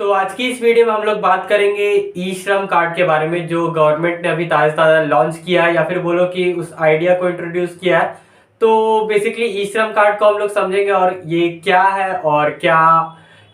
तो आज की इस वीडियो में हम लोग बात करेंगे ई श्रम कार्ड के बारे में जो गवर्नमेंट ने अभी ताज़ा ताज़ा लॉन्च किया है या फिर बोलो कि उस आइडिया को इंट्रोड्यूस किया है। तो बेसिकली ई श्रम कार्ड को हम लोग समझेंगे और ये क्या है और क्या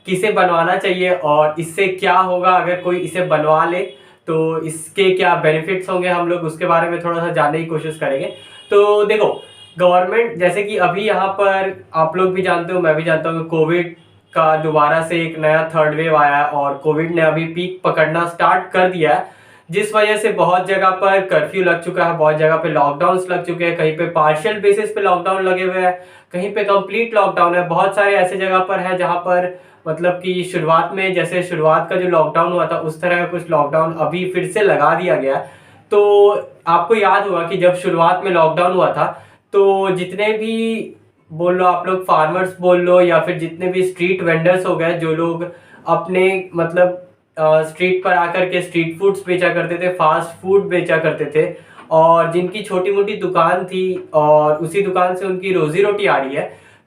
किसे बनवाना चाहिए और इससे क्या होगा अगर कोई इसे बनवा ले, तो इसके क्या बेनिफिट्स होंगे हम लोग उसके बारे में थोड़ा सा जानने की कोशिश करेंगे। तो देखो, गवर्नमेंट जैसे कि अभी यहाँ पर आप लोग भी जानते हो, मैं भी जानता हूँ, कोविड का दोबारा से एक नया थर्ड वेव आया है और कोविड ने अभी पीक पकड़ना स्टार्ट कर दिया है, जिस वजह से बहुत जगह पर कर्फ्यू लग चुका है, बहुत जगह पे लॉकडाउन लग चुके हैं, कहीं पे पार्शियल बेसिस पे लॉकडाउन लगे हुए हैं, कहीं पे कंप्लीट लॉकडाउन है। बहुत सारे ऐसे जगह पर है जहां पर मतलब कि शुरुआत में जैसे शुरुआत का जो लॉकडाउन हुआ था उस तरह का कुछ लॉकडाउन अभी फिर से लगा दिया गया है। तो आपको याद होगा कि जब शुरुआत में लॉकडाउन हुआ था तो जितने भी बोल लो आप लोग फार्मर्स बोल लो या फिर जितने भी स्ट्रीट वेंडर्स हो गए, जो लोग अपने मतलब स्ट्रीट पर आकर के स्ट्रीट फूड्स बेचा करते थे, फास्ट फूड बेचा करते थे और जिनकी छोटी मोटी दुकान थी और उसी दुकान से उनकी रोजी रोटी आ रही है,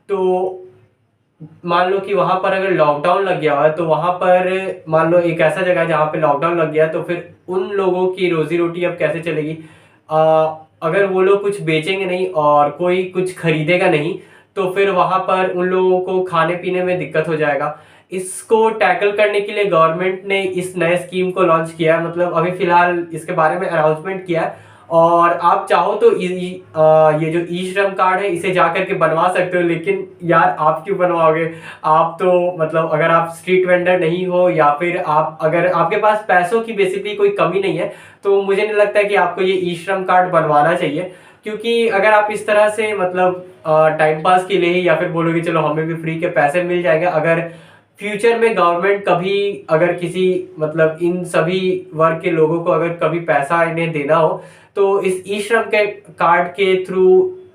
तो मान लो कि वहां पर अगर लॉकडाउन लग गया है तो वहां पर मान लो एक ऐसा जगह है जहाँ पे लॉकडाउन लग गया, तो फिर उन लोगों की रोजी रोटी अब कैसे चलेगी? अगर वो लोग कुछ बेचेंगे नहीं और कोई कुछ खरीदेगा नहीं तो फिर वहां पर उन लोगों को खाने पीने में दिक्कत हो जाएगा। इसको टैकल करने के लिए गवर्नमेंट ने इस नए स्कीम को लॉन्च किया है, मतलब अभी फिलहाल इसके बारे में अनाउंसमेंट किया है। और आप चाहो तो ये जो ई श्रम कार्ड है इसे जा करके बनवा सकते हो, लेकिन यार आप क्यों बनवाओगे? आप तो मतलब अगर आप स्ट्रीट वेंडर नहीं हो या फिर आप अगर आपके पास पैसों की बेसिकली कोई कमी नहीं है तो मुझे नहीं लगता है कि आपको ये ई श्रम कार्ड बनवाना चाहिए। क्योंकि अगर आप इस तरह से मतलब टाइम पास के लिए ही या फिर बोलोगे चलो हमें भी फ्री के पैसे मिल जाएंगे, अगर फ्यूचर में गवर्नमेंट कभी अगर किसी मतलब इन सभी वर्ग के लोगों को अगर कभी पैसा इन्हें देना हो तो इस ई श्रम के कार्ड के थ्रू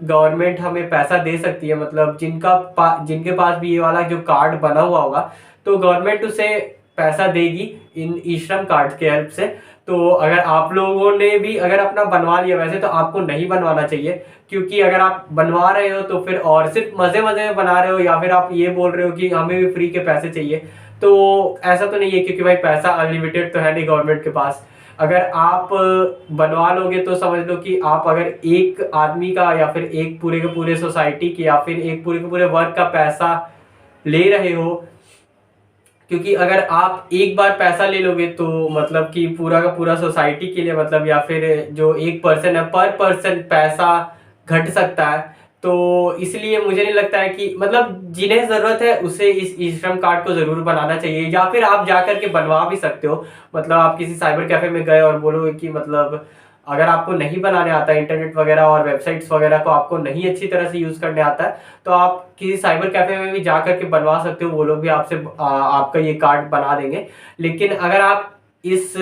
गवर्नमेंट हमें पैसा दे सकती है। मतलब जिनके पास भी ये वाला जो कार्ड बना हुआ होगा तो गवर्नमेंट उसे पैसा देगी इन ई श्रम कार्ड के हेल्प से। तो अगर आप लोगों ने भी अगर अपना बनवा लिया, वैसे तो आपको नहीं बनवाना चाहिए, क्योंकि अगर आप बनवा रहे हो तो फिर और सिर्फ मजे मजे में बना रहे हो या फिर आप ये बोल रहे हो कि हमें भी फ्री के पैसे चाहिए, तो ऐसा तो नहीं है। क्योंकि भाई पैसा अनलिमिटेड तो है नहीं गवर्नमेंट के पास। अगर आप बनवा लोगे तो समझ लो कि आप अगर एक आदमी का या फिर एक पूरे के पूरे सोसाइटी की या फिर एक पूरे के पूरे वर्ग का पैसा ले रहे हो। क्योंकि अगर आप एक बार पैसा ले लोगे तो मतलब कि पूरा का पूरा सोसाइटी के लिए मतलब या फिर जो एक पर्सन है पर पर्सन पैसा घट सकता है। तो इसलिए मुझे नहीं लगता है कि मतलब जिन्हें जरूरत है उसे इस ई श्रम कार्ड को जरूर बनाना चाहिए, या फिर आप जा करके बनवा भी सकते हो। मतलब आप किसी साइबर कैफे में गए और बोलोगे कि मतलब अगर आपको नहीं बनाने आता है, इंटरनेट वगैरह और वेबसाइट्स वगैरह को आपको नहीं अच्छी तरह से यूज करने आता है, तो आप किसी साइबर कैफे में भी जा करके बनवा सकते हो। वो लोग भी आपसे आपका ये कार्ड बना देंगे। लेकिन अगर आप इस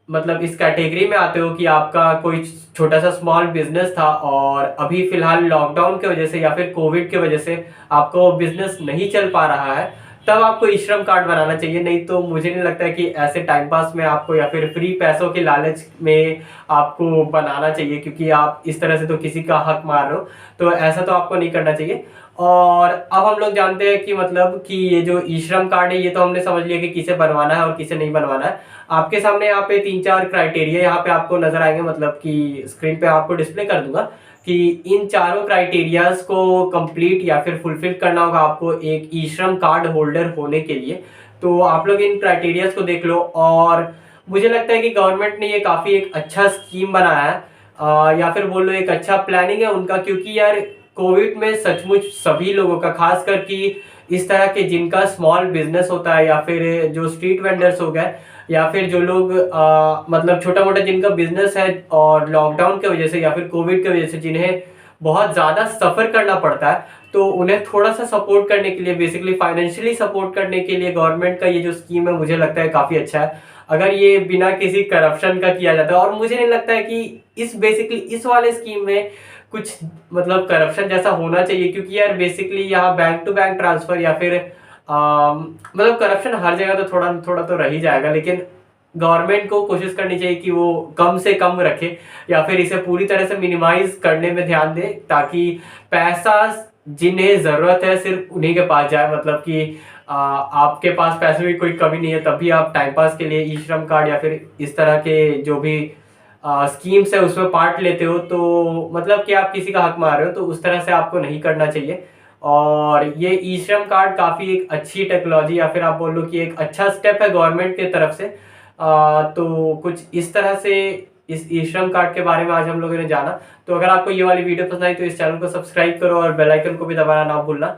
मतलब इस कैटेगरी में आते हो कि आपका कोई छोटा सा स्मॉल बिजनेस था और अभी फिलहाल लॉकडाउन की वजह से या फिर कोविड की वजह से आपको बिजनेस नहीं चल पा रहा है, तब आपको ई श्रम कार्ड बनाना चाहिए। नहीं तो मुझे नहीं लगता है कि ऐसे टाइम पास में आपको या फिर फ्री पैसों के लालच में आपको बनाना चाहिए, क्योंकि आप इस तरह से तो किसी का हक मार रहे हो। तो ऐसा तो आपको नहीं करना चाहिए। और अब हम लोग जानते हैं कि मतलब कि ये जो ई श्रम कार्ड है ये तो हमने समझ लिया कि किसे बनवाना है और किसे नहीं बनवाना है। आपके सामने यहाँ पे 3-4 क्राइटेरिया यहाँ पे आपको नजर आएंगे, मतलब कि स्क्रीन पे आपको डिस्प्ले कर दूंगा कि इन चारों क्राइटेरियाज को कंप्लीट या फिर फुलफिल करना होगा आपको एक ई श्रम कार्ड होल्डर होने के लिए। तो आप लोग इन क्राइटेरियाज को देख लो और मुझे लगता है कि गवर्नमेंट ने ये काफी एक अच्छा स्कीम बनाया है, या फिर बोल लो एक अच्छा प्लानिंग है उनका। क्योंकि यार कोविड में सचमुच सभी लोगों का, खासकर कि इस तरह के जिनका स्मॉल बिजनेस होता है या फिर जो स्ट्रीट वेंडर्स हो गए या फिर जो लोग मतलब छोटा मोटा जिनका बिजनेस है और लॉकडाउन की वजह से या फिर कोविड की वजह से जिन्हें बहुत ज्यादा सफर करना पड़ता है, तो उन्हें थोड़ा सा सपोर्ट करने के लिए, बेसिकली फाइनेंशियली सपोर्ट करने के लिए गवर्नमेंट का ये जो स्कीम है मुझे लगता है काफी अच्छा है। अगर ये बिना किसी करप्शन का किया जाता है, और मुझे नहीं लगता है कि इस बेसिकली इस वाले स्कीम में कुछ मतलब करप्शन जैसा होना चाहिए। क्योंकि यार बेसिकली यहाँ बैंक टू बैंक ट्रांसफर या फिर मतलब करप्शन हर जगह तो थोड़ा थोड़ा तो रह ही जाएगा, लेकिन गवर्नमेंट को कोशिश करनी चाहिए कि वो कम से कम रखे या फिर इसे पूरी तरह से मिनिमाइज करने में ध्यान दे, ताकि पैसा जिन्हें जरूरत है सिर्फ उन्हीं के पास जाए। मतलब कि आपके पास पैसों की कोई कमी नहीं है, तब भी आप टाइम पास के लिए ई श्रम कार्ड या फिर इस तरह के जो भी स्कीम्स है उसमें पार्ट लेते हो, तो मतलब कि आप किसी का हक मार रहे हो, तो उस तरह से आपको नहीं करना चाहिए। और ये ई श्रम कार्ड काफ़ी एक अच्छी टेक्नोलॉजी या फिर आप बोल लो कि एक अच्छा स्टेप है गवर्नमेंट की तरफ से। तो कुछ इस तरह से इस ई श्रम कार्ड के बारे में आज हम लोगों ने जाना। तो अगर आपको ये वाली वीडियो पसंद आई तो इस चैनल को सब्सक्राइब करो और बेल आइकन को भी दबाना ना भूलना।